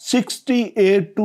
68 to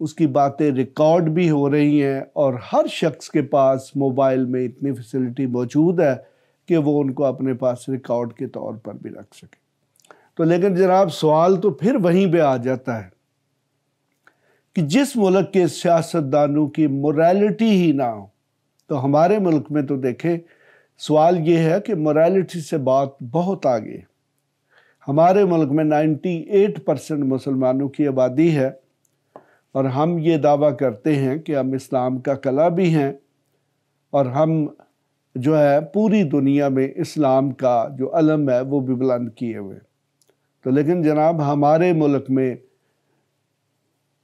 اس کی باتیں record بھی ہو رہی ہیں اور ہر شخص کے پاس موبائل میں اتنی فیسلٹی موجود ہے کہ وہ ان کو اپنے پاس ریکارڈ کے طور پر بھی رکھ سکے۔ تو لیکن جناب سوال تو پھر وہیں پہ آ جاتا ہے کہ جس ملک کے سیاستدانوں کی موریلٹی ہی نہ ہو، تو ہمارے ملک میں تو دیکھیں سوال یہ ہے کہ موریلٹی سے بات بہت آگے ہے۔ ہمارے ملک میں 98% مسلمانوں کی آبادی ہے اور ہم یہ دعویٰ کرتے ہیں کہ ہم اسلام کا قلعہ بھی ہیں اور ہم جو ہے پوری دنیا میں اسلام کا جو علم ہے وہ بھی بلند کیے ہوئے۔ تو لیکن جناب ہمارے ملک میں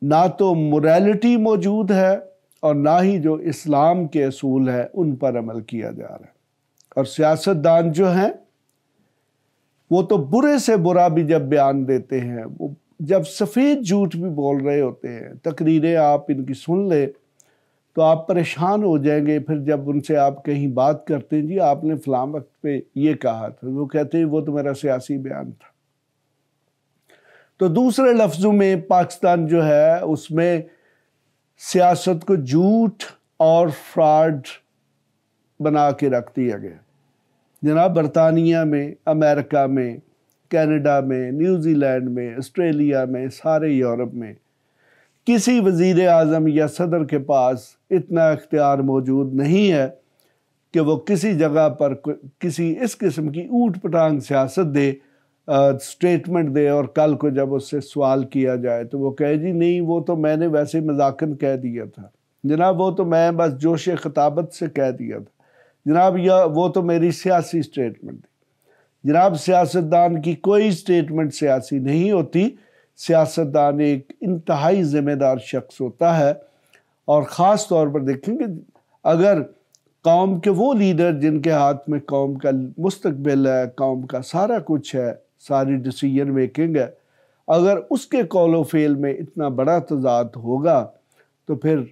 نہ تو موریلٹی موجود ہے اور نہ ہی جو اسلام کے اصول ہیں ان پر عمل کیا جا رہا ہے، اور سیاستدان جو ہیں وہ تو برے سے برا بھی جب بیان دیتے ہیں، وہ جب سفید جھوٹ بھی بول رہے ہوتے ہیں، تقریریں آپ ان کی سن لیں تو آپ پریشان ہو جائیں گے۔ پھر جب ان سے آپ کہیں بات کرتے ہیں، جی آپ نے فلاں وقت پہ یہ کہا تھا، وہ کہتے ہیں وہ تو میرا سیاسی بیان تھا۔ تو دوسرے لفظوں میں پاکستان جو ہے اس میں سیاست کو جھوٹ اور فراڈ بنا کے رکھ دیا گیا۔ جناب برطانیہ میں، امریکہ میں، کینیڈا میں، نیوزی لینڈ میں، آسٹریلیا میں، سارے یورپ میں کسی وزیر اعظم یا صدر کے پاس اتنا اختیار موجود نہیں ہے کہ وہ کسی جگہ پر کسی اس قسم کی اوٹ پٹانگ سیاست دے، سٹیٹمنٹ دے، اور کل کو جب اس سے سوال کیا جائے تو وہ کہے جی نہیں وہ تو میں نے ویسے مذاقاً کہہ دیا تھا، جناب وہ تو میں بس جوش خطابت سے کہہ دیا تھا، جناب وہ تو میری سیاسی سٹیٹمنٹ تھی۔ جناب سیاستدان کی کوئی سٹیٹمنٹ سیاسی نہیں ہوتی، سیاستدان ایک انتہائی ذمہ دار شخص ہوتا ہے، اور خاص طور پر دیکھیں کہ اگر قوم کے وہ لیڈر جن کے ہاتھ میں قوم کا مستقبل ہے، قوم کا سارا کچھ ہے، ساری ڈیسیجن میکنگ ہے، اگر اس کے قول و فعل میں اتنا بڑا تضاد ہوگا تو پھر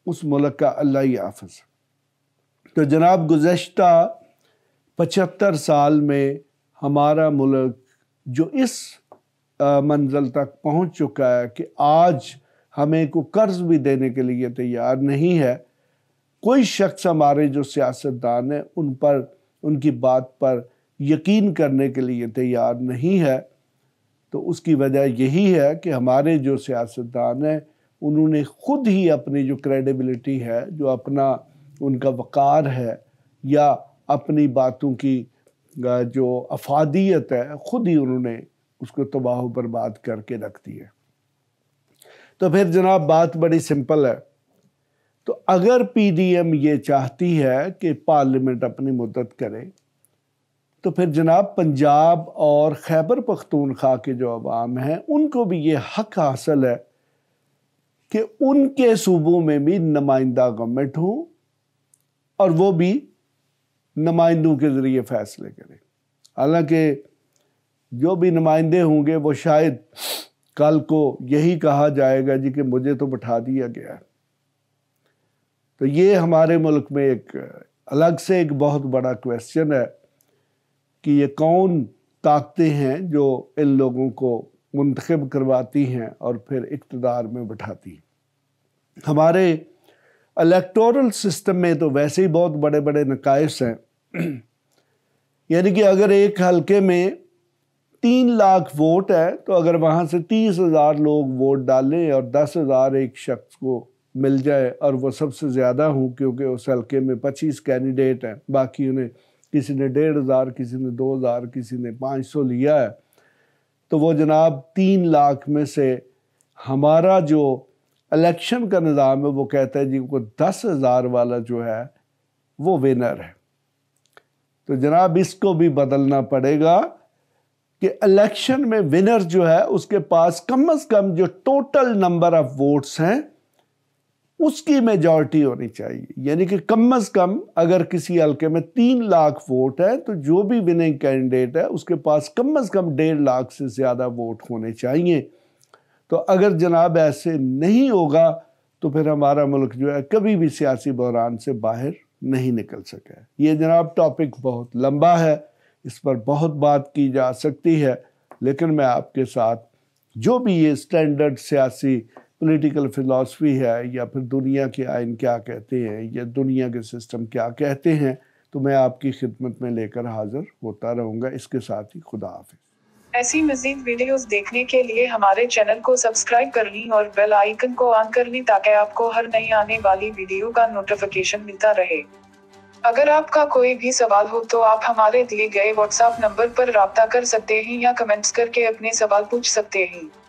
اس ملک کا اللہ ہی حافظ۔ تو جناب گزشتہ 75 سال میں ہمارا ملک جو اس منزل تک پہنچ چکا ہے کہ آج ہمیں کو قرض بھی دینے کے لیے تیار نہیں ہے، کوئی شخص ہمارے جو سیاستدان ہیں ان پر، ان کی بات پر یقین کرنے کے لیے تیار نہیں ہے، تو اس کی وجہ یہی ہے کہ ہمارے جو سیاستدان ہیں انہوں نے خود ہی اپنی جو کریڈیبلٹی ہے، جو اپنا ان کا وقار ہے یا اپنی باتوں کی جو افادیت ہے، خود ہی انہوں نے اس کو تباہ و برباد کر کے رکھ دی ہے۔ تو پھر جناب بات بڑی سمپل ہے، تو اگر پی ڈی ایم یہ چاہتی ہے کہ پارلیمنٹ اپنی مدت کرے تو پھر جناب پنجاب اور خیبر پختونخوا کے جو عوام ہیں ان کو بھی یہ حق حاصل ہے کہ ان کے صوبوں میں بھی نمائندہ گورنمنٹ ہوں اور وہ بھی نمائندوں کے ذریعے فیصلے کریں۔ حالانکہ جو بھی نمائندے ہوں گے وہ شاید کل کو یہی کہا جائے گا جی کہ مجھے تو بٹھا دیا گیا ہے۔ تو یہ ہمارے ملک میں ایک الگ سے ایک بہت بڑا کویسچن ہے کہ یہ کون طاقتیں ہیں جو ان لوگوں کو منتخب کرواتی ہیں اور پھر اقتدار میں بٹھاتی ہیں۔ ہمارے الیکٹورل سسٹم میں تو ویسے ہی بہت بڑے بڑے نقائص ہیں، یعنی کہ اگر ایک حلقے میں 3 لاکھ ووٹ ہے تو اگر وہاں سے 30,000 لوگ ووٹ ڈالیں اور 10,000 ایک شخص کو مل جائے اور وہ سب سے زیادہ ہوں، کیونکہ اس حلقے میں 25 کینڈیڈیٹ ہیں، باقی انہیں کسی نے 1,500، کسی نے 2,000، کسی نے 500 لیا ہے، تو وہ جناب 3 لاکھ میں سے ہمارا جو الیکشن کا نظام ہے وہ کہتا ہے جی کو 10,000 والا جو ہے وہ ونر ہے۔ تو جناب اس کو بھی بدلنا پڑے گا کہ الیکشن میں ونر جو ہے اس کے پاس کم از کم جو ٹوٹل نمبر آف ووٹس ہیں اس کی میجورٹی ہونی چاہیے، یعنی کہ کم از کم اگر کسی حلقے میں 3 لاکھ ووٹ ہے تو جو بھی وننگ کینڈیڈیٹ ہے اس کے پاس کم از کم 1.5 لاکھ سے زیادہ ووٹ ہونے چاہیے۔ تو اگر جناب ایسے نہیں ہوگا تو پھر ہمارا ملک جو ہے کبھی بھی سیاسی بحران سے باہر نہیں نکل سکا ہے۔ یہ جناب ٹاپک بہت لمبا ہے، اس پر بہت بات کی جا سکتی ہے، لیکن میں آپ کے ساتھ جو بھی یہ سٹینڈرڈ سیاسی پولیٹیکل فلسفی ہے یا پھر دنیا کے آئین کیا کہتے ہیں یا دنیا کے سسٹم کیا کہتے ہیں، تو میں آپ کی خدمت میں لے کر حاضر ہوتا رہوں گا۔ اس کے ساتھ ہی خدا حافظ۔ ایسی مزید ویڈیوز دیکھنے کے لیے ہمارے چینل کو سبسکرائب کر لیں اور بیل آئیکن کو آن کر لیں تاکہ آپ کو ہر نئی آنے والی ویڈیو کا نوٹیفیکیشن ملتا رہے۔ اگر آپ کا کوئی بھی سوال ہو تو آپ ہمارے دیے گئے واٹس ایپ نمبر پر رابطہ کر سکتے ہیں یا کمنٹس کر کے اپنے سوال پوچھ سکتے ہیں۔